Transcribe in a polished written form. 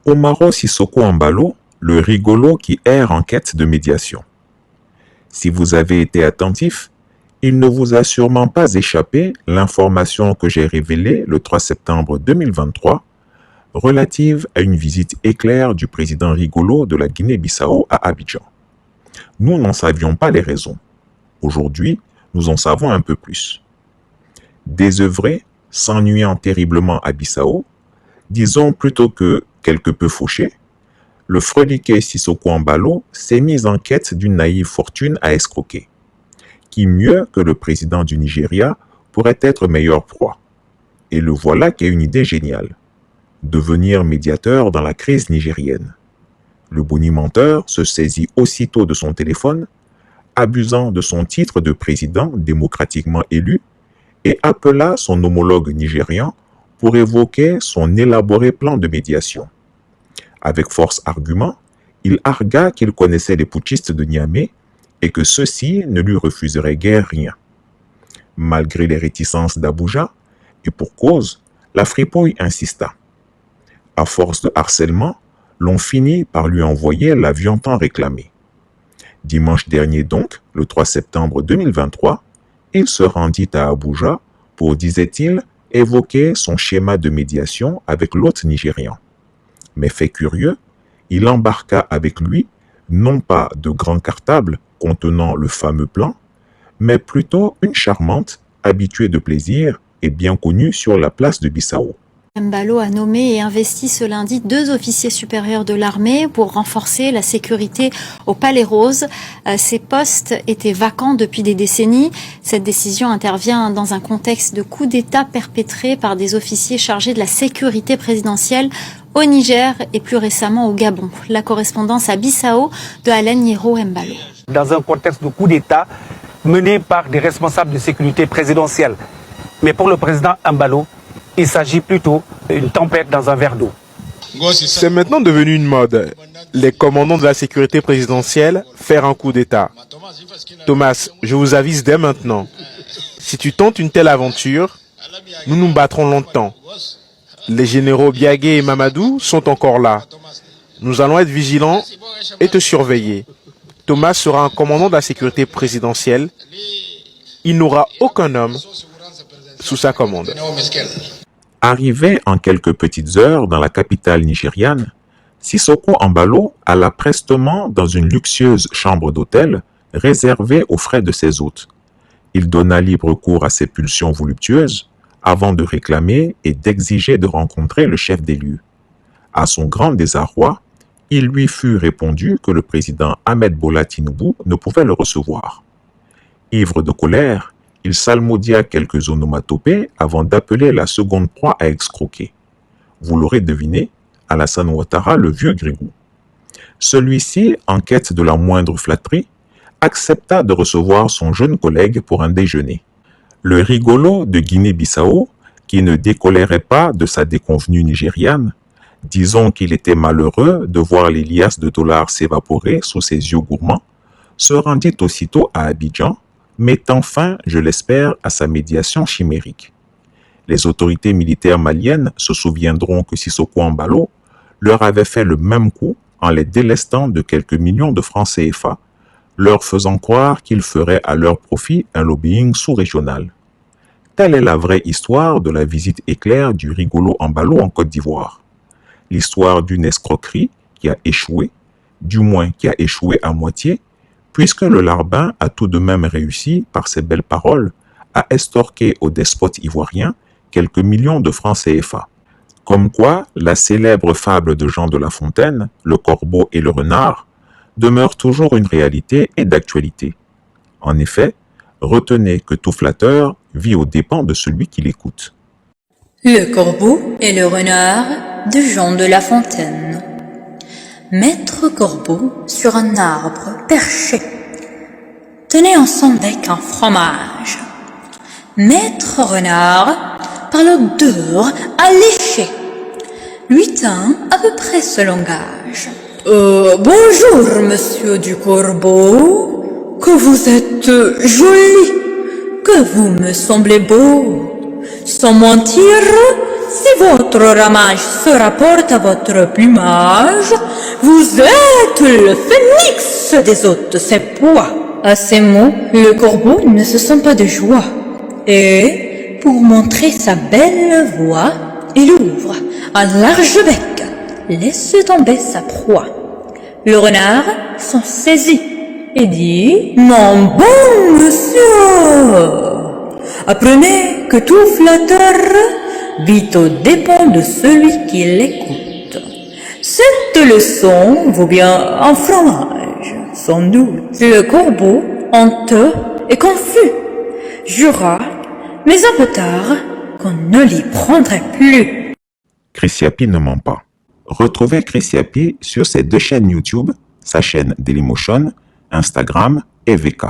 Omaro Sissoko Embalo, le rigolo qui erre en quête de médiation. Si vous avez été attentif, il ne vous a sûrement pas échappé l'information que j'ai révélée le 3 septembre 2023 relative à une visite éclair du président rigolo de la Guinée-Bissau à Abidjan. Nous n'en savions pas les raisons. Aujourd'hui, nous en savons un peu plus. Désœuvré, s'ennuyant terriblement à Bissau, disons plutôt que quelque peu fauché, le freliquet Sissoko Embalo s'est mis en quête d'une naïve fortune à escroquer. Qui mieux que le président du Nigeria pourrait être meilleure proie? Et le voilà qui a une idée géniale. Devenir médiateur dans la crise nigérienne. Le bonimenteur se saisit aussitôt de son téléphone, abusant de son titre de président démocratiquement élu, et appela son homologue nigérian pour évoquer son élaboré plan de médiation. Avec force argument, il argua qu'il connaissait les putschistes de Niamey et que ceux-ci ne lui refuseraient guère rien. Malgré les réticences d'Abuja, et pour cause, la fripouille insista. À force de harcèlement, l'on finit par lui envoyer l'avion tant réclamé. Dimanche dernier donc, le 3 septembre 2023, il se rendit à Abuja pour, disait-il, évoquer son schéma de médiation avec l'hôte nigérian. Mais fait curieux, il embarqua avec lui non pas de grands cartables contenant le fameux plan, mais plutôt une charmante, habituée de plaisir et bien connue sur la place de Bissau. Embalo a nommé et investi ce lundi 2 officiers supérieurs de l'armée pour renforcer la sécurité au Palais Rose. Ces postes étaient vacants depuis des décennies. Cette décision intervient dans un contexte de coup d'État perpétré par des officiers chargés de la sécurité présidentielle au Niger et plus récemment au Gabon. La correspondance à Bissau de Alain Hiro Embalo. Dans un contexte de coup d'État mené par des responsables de sécurité présidentielle. Mais pour le président Embalo, il s'agit plutôt d'une tempête dans un verre d'eau. C'est maintenant devenu une mode. Les commandants de la sécurité présidentielle faire un coup d'État. Thomas, je vous avise dès maintenant. Si tu tentes une telle aventure, nous nous battrons longtemps. Les généraux Biagé et Mamadou sont encore là. Nous allons être vigilants et te surveiller. Thomas sera un commandant de la sécurité présidentielle. Il n'aura aucun homme sous sa commande. Arrivé en quelques petites heures dans la capitale nigériane, Sissoko Embalo alla prestement dans une luxueuse chambre d'hôtel réservée aux frais de ses hôtes. Il donna libre cours à ses pulsions voluptueuses avant de réclamer et d'exiger de rencontrer le chef des lieux. À son grand désarroi, il lui fut répondu que le président Ahmed Bola Tinubu ne pouvait le recevoir. Ivre de colère, il salmodia quelques onomatopées avant d'appeler la seconde proie à escroquer. Vous l'aurez deviné, Alassane Ouattara, le vieux grigou. Celui-ci, en quête de la moindre flatterie, accepta de recevoir son jeune collègue pour un déjeuner. Le rigolo de Guinée-Bissau, qui ne décolérait pas de sa déconvenue nigériane, disons qu'il était malheureux de voir les liasses de dollars s'évaporer sous ses yeux gourmands, se rendit aussitôt à Abidjan, mettant fin, je l'espère, à sa médiation chimérique. Les autorités militaires maliennes se souviendront que Sissoko Embalo leur avait fait le même coup en les délestant de quelques millions de francs CFA, leur faisant croire qu'ils feraient à leur profit un lobbying sous-régional. Telle est la vraie histoire de la visite éclair du rigolo Embalo en Côte d'Ivoire. L'histoire d'une escroquerie qui a échoué, du moins qui a échoué à moitié, puisque le larbin a tout de même réussi, par ses belles paroles, à estorquer au despote ivoirien quelques millions de francs CFA. Comme quoi, la célèbre fable de Jean de La Fontaine, le corbeau et le renard, demeure toujours une réalité et d'actualité. En effet, retenez que tout flatteur vit aux dépens de celui qui l'écoute. Le corbeau et le renard de Jean de La Fontaine. Maître corbeau sur un arbre perché tenait en son bec un fromage. Maître renard, par l'odeur alléché, lui tint à peu près ce langage. Bonjour, monsieur du corbeau, que vous êtes joli, que vous me semblez beau. Sans mentir, si votre ramage se rapporte à votre plumage, vous êtes le phénix des hôtes Sepois. À ces mots, le corbeau ne se sent pas de joie. Et, pour montrer sa belle voix, il ouvre un large bec, laisse tomber sa proie. Le renard s'en saisit et dit « Mon bon monsieur, apprenez que tout flatteur vit aux dépens de celui qui l'écoute. Cette leçon vaut bien un fromage, sans doute. » Le corbeau, honteux et confus, jura, mais un peu tard, qu'on ne l'y prendrait plus. Chris ne ment pas. Retrouvez Chris sur ses deux chaînes YouTube, sa chaîne Dailymotion, Instagram et VK.